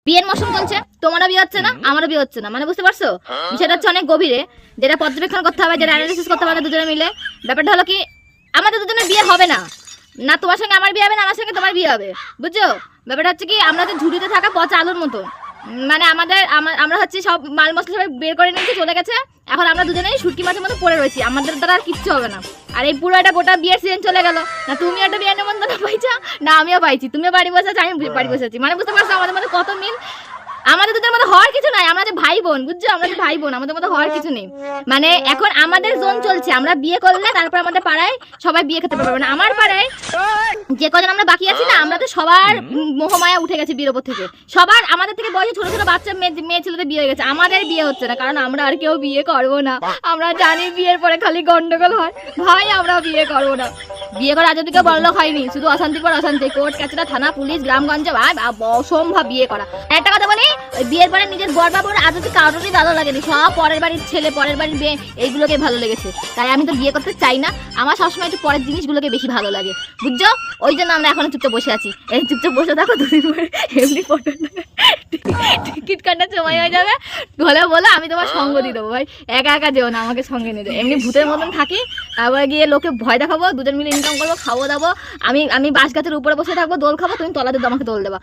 বিয়ের মৌসুম চলছে, তোমারও বিয়ে হচ্ছে না, আমারও বিয়ে হচ্ছে না, মানে বুঝতে পারছো? বিষয়টা হচ্ছে অনেক গভীরে, যেটা পর্যবেক্ষণ করতে হবে, যেটা অ্যানালিসিস করতে হবে দুজনে মিলে। ব্যাপারটা হলো কি, আমাদের দুজনের বিয়ে হবে না, না তোমার সঙ্গে আমার বিয়ে হবে, না আমার সঙ্গে তোমার বিয়ে হবে, বুঝছো? ব্যাপারটা হচ্ছে কি, আমরা তো ঝুড়িতে থাকা পচা আলুর মতো, মানে আমরা হচ্ছে সব মাল মশলা সবাই বের করে নিয়েছি, চলে গেছে। এখন আমরা দুজনেই শুটকি মাছের মতো পড়ে রয়েছি, আমাদের দ্বারা আর কিচ্ছু হবে না। আর এই পুরো একটা গোটা বিয়ের সিজন চলে গেল, না তুমি একটা বিয়ের নিমন্ত্রণ পাইছো, না আমিও পাইছি। তুমিও বাড়ি বসে আছো, আমি বাড়ি বসে আছি, মানে বুঝতে পারছো আমাদের মধ্যে কত মিল। আমাদের দুজনের মধ্যে হওয়ার কিছু নাই, আমরা যে ভাই বোন, বুঝছো? আমরা যে ভাই বোন, আমাদের মধ্যে হওয়ার কিছু নেই। মানে এখন আমাদের জোন চলছে, আমরা বিয়ে করলে তারপর আমাদের পাড়ায় সবাই বিয়ে খেতে পারবে না। আমার পাড়ায় যে কজন আমরা বাকি আছি না, আমরা তো সবার মোহমায়া উঠে গেছে বিয়ের ওপর থেকে। সবার আমাদের থেকে বয়সে ছোট ছোট বাচ্চা মেয়ে ছেলেদের বিয়ে হয়ে গেছে, আমাদের বিয়ে হচ্ছে না, কারণ আমরা আর কেউ বিয়ে করবো না। আমরা জানি বিয়ের পরে খালি গন্ডগোল হয়, ভাই আমরা বিয়ে করবো না। বিয়ে করে আজ অব্দি কেউ বড়লোক হয়নি, শুধু অশান্তির পর অশান্তি, কোর্ট কাছরা থানা পুলিশ গ্রামগঞ্জে, ভাই অসম্ভব বিয়ে করা। একটা কথা বলি, ওই বিয়ের পরে নিজের বর বাবুর আজ অব্দি কারোরই ভালো লাগেনি, সব পরের বাড়ির ছেলে পরের বাড়ির মেয়ে এইগুলোকে ভালো লেগেছে। তাই আমি তো বিয়ে করতে চাই না, আমার সবসময় একটু পরের জিনিসগুলোকে বেশি ভালো লাগে, বুঝছো? ওই জন্য আমরা এখনো চুপচাপ বসে আছি। এই চুপচাপ বসে থাকো, দুদিন পরে এমনি ফটো টিকিট কাটার সময় হয়ে যাবে, হলে বলো আমি তোমার সঙ্গ দিয়ে দেবো। ভাই একা একা যেও না, আমাকে সঙ্গে নিয়ে যাও, এমনি ভূতের মতন থাকি, তারপরে গিয়ে লোকে ভয় দেখাবো, দুজন মিলে ইনকাম করবো, খাবো দাবো। আমি বাঁশ গাছের উপরে বসে থাকবো, দোল খাবো, তুমি তলাতে আমাকে দোল দেবা।